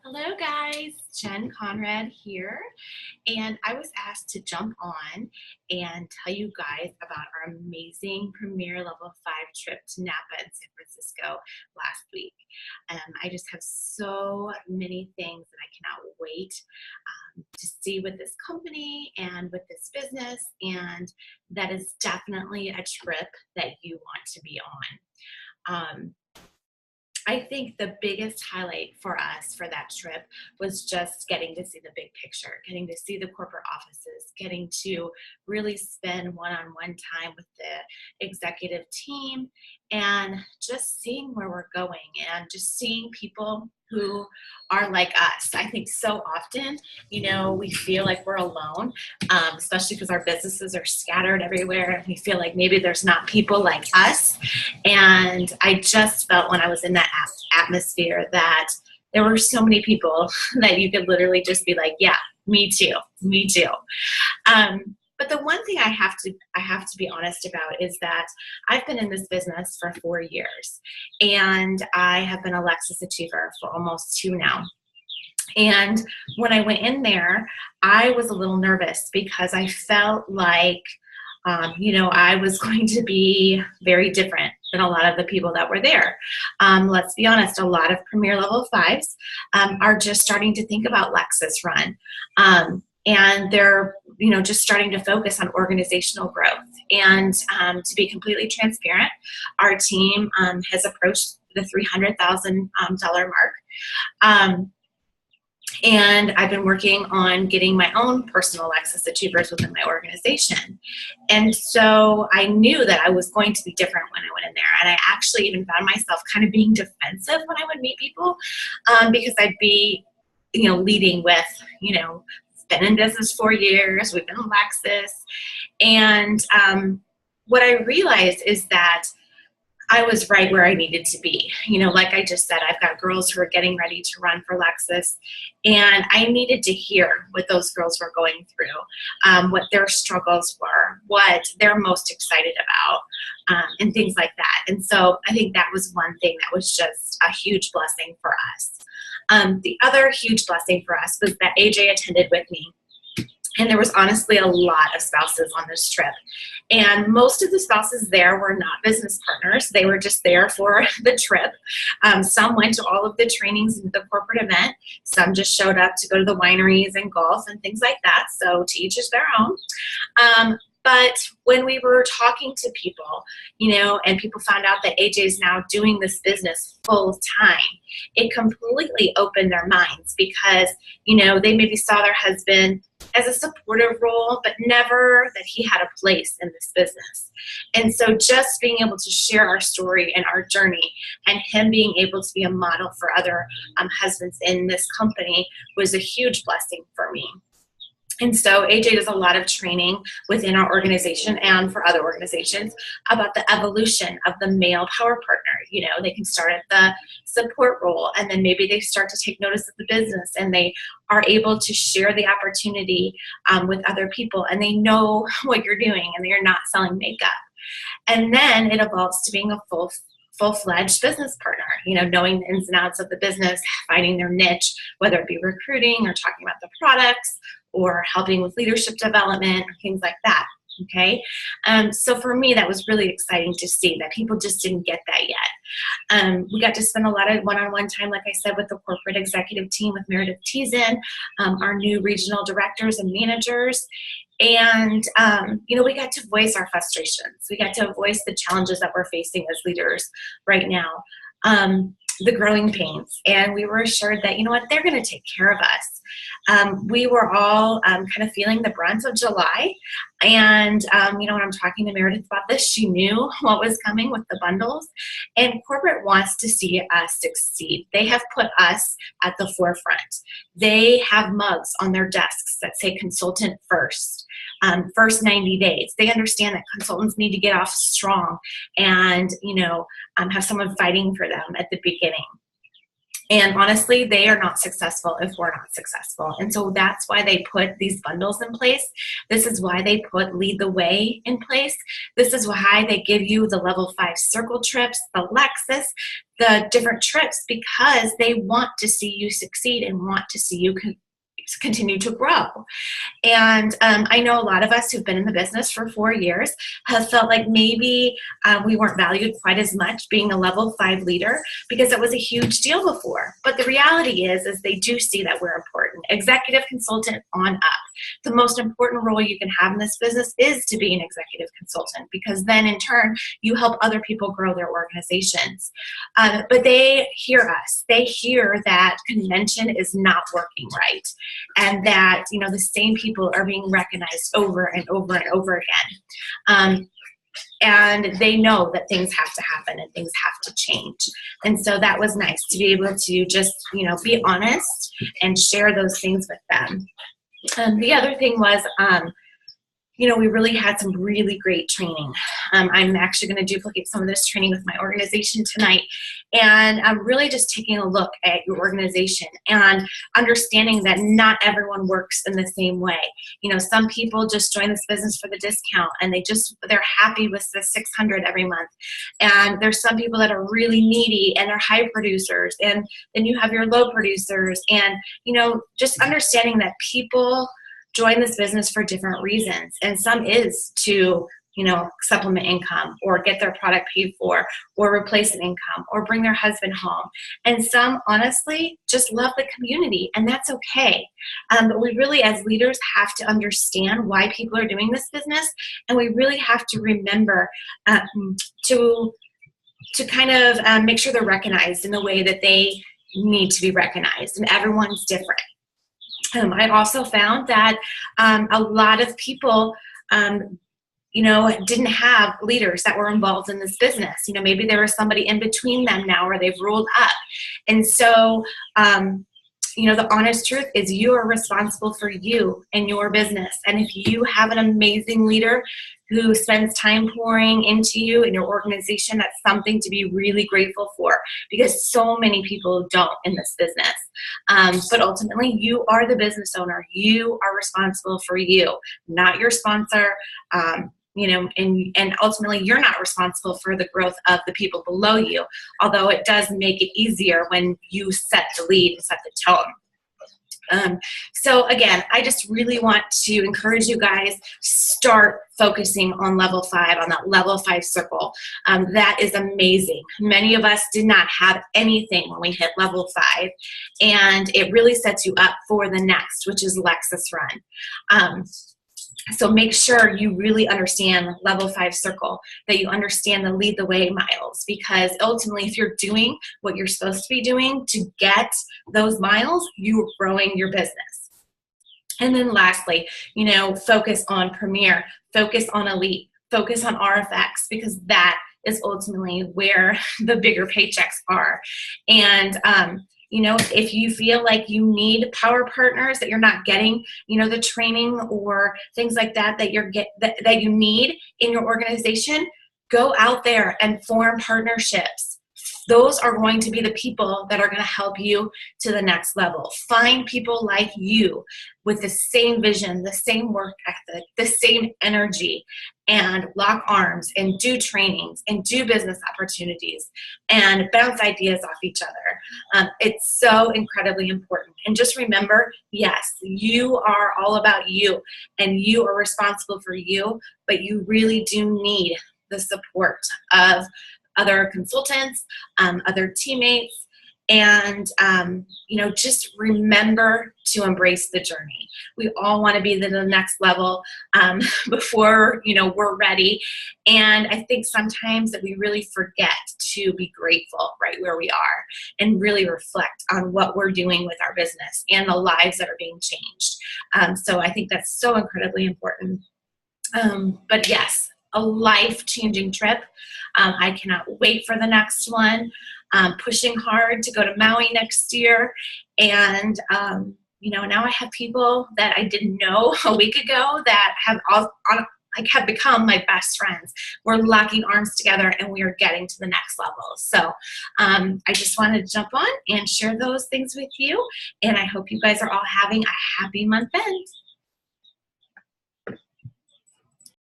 Hello guys, Jen Conrad here, and I was asked to jump on and tell you guys about our amazing Premier Level 5 trip to Napa in San Francisco last week. I just have so many things that I cannot wait to see with this company and with this business, and that is definitely a trip that you want to be on. I think the biggest highlight for us for that trip was just getting to see the big picture, getting to see the corporate offices, getting to really spend one-on-one time with the executive team, and just seeing where we're going and just seeing people who are like us. I think so often, we feel like we're alone, especially because our businesses are scattered everywhere. We feel like maybe there's not people like us. And I just felt when I was in that atmosphere that there were so many people that you could literally just be like, yeah, me too, me too. But the one thing I have to be honest about is that I've been in this business for 4 years, and I have been a Lexus Achiever for almost 2 now. And when I went in there, I was a little nervous because I felt like I was going to be very different than a lot of the people that were there. Let's be honest, a lot of Premier Level 5s are just starting to think about Lexus Run. And they're, just starting to focus on organizational growth. And to be completely transparent, our team has approached the $300,000 mark. And I've been working on getting my own personal Lexus Achievers within my organization. And so I knew that I was going to be different when I went in there. And I actually even found myself kind of being defensive when I would meet people because I'd be, leading with, been in business 4 years, we've been Lexus. And what I realized is that I was right where I needed to be. Like I just said, I've got girls who are getting ready to run for Lexus, and I needed to hear what those girls were going through, what their struggles were, what they're most excited about, and things like that. And so I think that was one thing that was just a huge blessing for us. The other huge blessing for us was that AJ attended with me. And there was honestly a lot of spouses on this trip. And most of the spouses there were not business partners. They were just there for the trip. Some went to all of the trainings and the corporate event. Some just showed up to go to the wineries and golf and things like that. So to each is their own. But when we were talking to people, and people found out that AJ is now doing this business full time, it completely opened their minds because, they maybe saw their husband as a supportive role, but never that he had a place in this business. And so just being able to share our story and our journey, and him being able to be a model for other husbands in this company, was a huge blessing for me. And so AJ does a lot of training within our organization and for other organizations about the evolution of the male power partner. They can start at the support role, and then maybe they start to take notice of the business, and they are able to share the opportunity with other people, and they know what you're doing, and they're not selling makeup. And then it evolves to being a full-fledged business partner, knowing the ins and outs of the business, finding their niche, whether it be recruiting or talking about the products or helping with leadership development or things like that. Okay. So for me, that was really exciting to see that people just didn't get that yet. We got to spend a lot of one-on-one time, like I said, with the corporate executive team, with Meredith Teason, our new regional directors and managers. And, we got to voice our frustrations. We got to voice the challenges that we're facing as leaders right now, the growing pains. And we were assured that, they're going to take care of us. We were all kind of feeling the brunt of July. And, when I'm talking to Meredith about this, she knew what was coming with the bundles. And corporate wants to see us succeed. They have put us at the forefront. They have mugs on their desks that say consultant first. First 90 days. They understand that consultants need to get off strong and, have someone fighting for them at the beginning. And honestly, they are not successful if we're not successful. And so that's why they put these bundles in place. This is why they put Lead the Way in place. This is why they give you the level 5 circle trips, the Lexus, the different trips, because they want to see you succeed and want to see you continue to grow. And I know a lot of us who've been in the business for 4 years have felt like maybe we weren't valued quite as much being a level 5 leader, because it was a huge deal before. But the reality is they do see that we're important. Executive consultant on up. The most important role you can have in this business is to be an executive consultant, because then in turn you help other people grow their organizations. But they hear us. They hear that convention is not working right, and that the same people are being recognized over and over and over again. And they know that things have to happen and things have to change. And so that was nice to be able to just be honest and share those things with them. The other thing was we really had some really great training. I'm actually going to duplicate some of this training with my organization tonight. And I'm really just taking a look at your organization and understanding that not everyone works in the same way. Some people just join this business for the discount and they're happy with the $600 every month. And there's some people that are really needy and they're high producers. And then you have your low producers. And, just understanding that people join this business for different reasons. And some is to, supplement income or get their product paid for or replace an income or bring their husband home. And some, honestly, just love the community, and that's okay. But we really, as leaders, have to understand why people are doing this business. And we really have to remember to kind of make sure they're recognized in the way that they need to be recognized. And everyone's different. I also found that a lot of people, didn't have leaders that were involved in this business. Maybe there was somebody in between them now, or they've rolled up. And so, the honest truth is you are responsible for you and your business. And if you have an amazing leader who spends time pouring into you and your organization, that's something to be really grateful for, because so many people don't in this business. But ultimately, you are the business owner. You are responsible for you, not your sponsor. And ultimately, you're not responsible for the growth of the people below you, although it does make it easier when you set the lead and set the tone. So again, I just really want to encourage you guys, start focusing on level 5, on that level 5 circle. That is amazing. Many of us did not have anything when we hit level 5, and it really sets you up for the next, which is Lexus Run. So make sure you really understand level 5 circle, that you understand the Lead the Way miles, because ultimately, if you're doing what you're supposed to be doing to get those miles, you're growing your business. And then lastly, focus on Premier, focus on Elite, focus on RFX, because that is ultimately where the bigger paychecks are. And if you feel like you need power partners, that you're not getting, the training or things like that that you need in your organization, go out there and form partnerships. Those are going to be the people that are going to help you to the next level. Find people like you with the same vision, the same work ethic, the same energy, and lock arms and do trainings and do business opportunities and bounce ideas off each other. It's so incredibly important. And just remember, yes, you are all about you and you are responsible for you, but you really do need the support of other consultants, other teammates, and just remember to embrace the journey. We all want to be to the next level before we're ready, and I think sometimes that we really forget to be grateful right where we are and really reflect on what we're doing with our business and the lives that are being changed. So I think that's so incredibly important. But yes, a life-changing trip. I cannot wait for the next one. Pushing hard to go to Maui next year. And, now I have people that I didn't know a week ago that have like have become my best friends. We're locking arms together and we are getting to the next level. So I just wanted to jump on and share those things with you. And I hope you guys are all having a happy month end.